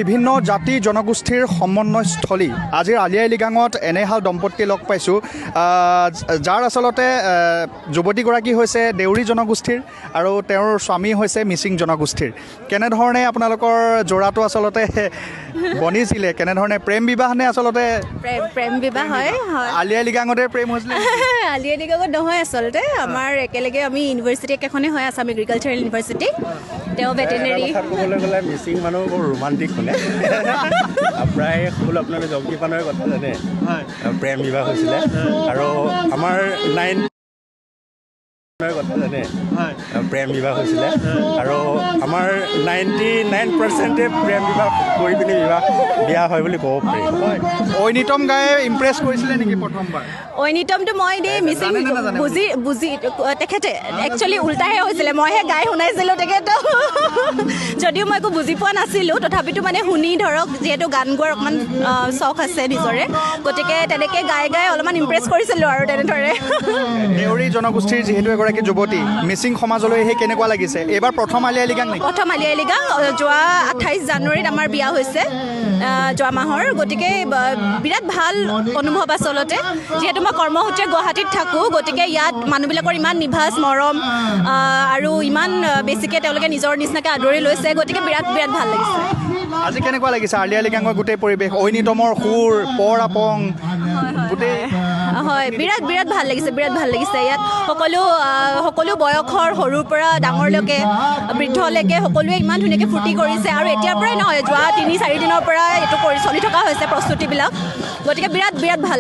বিভিন্ন জাতি জনগোষ্ঠীৰ সমন্বয়স্থলী আজিৰ আলি আই লৃগাঙত এনেহাল দম্পতি লগ পাইছোঁ যাৰ আচলতে যুৱতীগৰাকী হৈছে দেউৰী জনগোষ্ঠীৰ আৰু তেওঁৰ স্বামী হৈছে মিচিং জনগোষ্ঠীৰ কেনেধৰণে আপোনালোকৰ জোৰাটো আচলতে বনিছিলে কেনেধৰণে প্ৰেম বিবাহ নে আচলতে প্ৰেম বিবাহ হয় আলি আই লৃগাঙতে প্ৰেম হৈছিলে আলি আই লৃগাঙত নহয় আচলতে আমাৰ একেলগে আমি ইউনিভাৰ্চিটি একেখনেই হয় আছাম এগ্ৰিকালচাৰেল ইউনিভাৰ্চিটি তেওঁ ভেটেনেৰী ক'বলৈ গ'লে মিচিং মানুহ বৰ ৰোমান্টিক শুনে প্ৰায় সকলো আপোনালোকে জংকী পানৰ কথা জানে প্ৰেম বিবাহ হৈছিলে আৰু আমাৰ কথা জানে প্ৰেম বিবাহ হৈছিলে আৰু আমাৰ 99% প্ৰেম বিবাহ কৰি পিনি বিয়া হয় বুলি ক'ব পাৰি ঐনিতম গায়ে ইমপ্ৰেছ কৰিছিলে নেকি প্ৰথমবাৰ ঐনিতমটো মই দেই মিচিং বুজি তেখেতে একচুৱেলি উল্টাহে হৈছিলে মইহে গাই শুনাইছিলোঁ তেখেতক যদিও মই একো বুজি পোৱা নাছিলোঁ তথাপিতো মানে শুনি ধৰক যিহেতু গান গোৱাৰ অকণমান চখ আছে নিজৰে গতিকে তেনেকৈ গাই অলপমান ইমপ্ৰেছ কৰিছিলোঁ আৰু তেনেদৰে দেউৰী জনগোষ্ঠীৰ যিহেতু এগৰাকী যুৱতী মিচিং সমাজলৈ সেই কেনেকুৱা লাগিছে এইবাৰ প্ৰথম আলি আই লৃগাং নেকি প্ৰথম আলি আই লৃগাং যোৱা 28 জানুৱাৰীত আমাৰ বিয়া হৈছে যোৱা মাহৰ গতিকে বিৰাট ভাল অনুভৱ আচলতে যিহেতু মই কৰ্মসূত্ৰে গুৱাহাটীত থাকোঁ গতিকে ইয়াত মানুহবিলাকৰ ইমান নিভাঁজ মৰম আৰু ইমান বেছিকৈ তেওঁলোকে নিজৰ নিচিনাকৈ আদৰি লৈছে গতিকে বিৰাট ভাল লাগিছে আজি কেনেকুৱা লাগিছে আলি আই লৃগাঙৰ গোটেই পৰিৱেশ ঐনিতমৰ সুৰ পৰ আপং গোটেই হয় বিৰাট ভাল লাগিছে ইয়াত সকলো বয়সৰ সৰুৰ পৰা ডাঙৰলৈকে বৃদ্ধলৈকে সকলোৱে ইমান ধুনীয়াকৈ ফূৰ্তি কৰিছে আৰু এতিয়াৰ পৰাই নহয় যোৱা 3-4 দিনৰ পৰা এইটো চলি থকা হৈছে প্ৰস্তুতিবিলাক গতিকে বিৰাট ভাল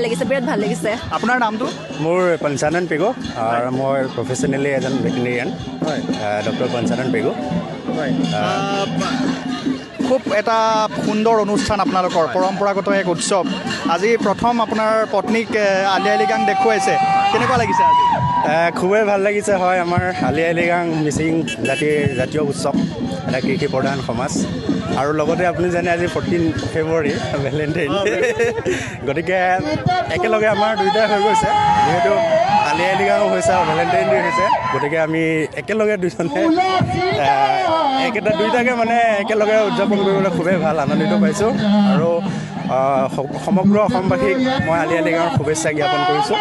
লাগিছে আপোনাৰ নামটো মোৰ পঞ্চানন পেগু আৰু মই প্ৰফেচনেলি এজন ভেটেনেৰিয়ান হয় ডক্টৰ পঞ্চানন পেগু হয় খুব এটা সুন্দৰ অনুষ্ঠান আপোনালোকৰ পৰম্পৰাগত এক উৎসৱ আজি প্ৰথম আপোনাৰ পত্নীক আলি আই লৃগাং দেখুৱাইছে কেনেকুৱা লাগিছে আজি খুবেই ভাল লাগিছে হয় আমাৰ আলি আই লৃগাং মিচিং জাতীয় উৎসৱ এটা কৃষি প্ৰধান সমাজ আৰু লগতে আপুনি জানে আজি 14 ফেব্ৰুৱাৰী ভেলেণ্টাইন গতিকে একেলগে আমাৰ দুয়োটাই হৈ গৈছে যিহেতু আলি আই লৃগাং হৈছে আৰু ভেলেণ্টাইন ডে হৈছে গতিকে আমি একেলগে দুজনে দুয়োটাকে মানে একেলগে উদযাপন কৰিবলৈ খুবেই ভাল আনন্দিত পাইছোঁ আৰু সমগ্ৰ অসমবাসীক মই আলি আই লৃগাঙৰ শুভেচ্ছা জ্ঞাপন কৰিছোঁ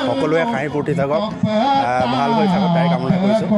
সকলোৱে হাঁহি ফূৰ্তি থাকক ভাল হৈ থাকক তাই কামনা কৰিছোঁ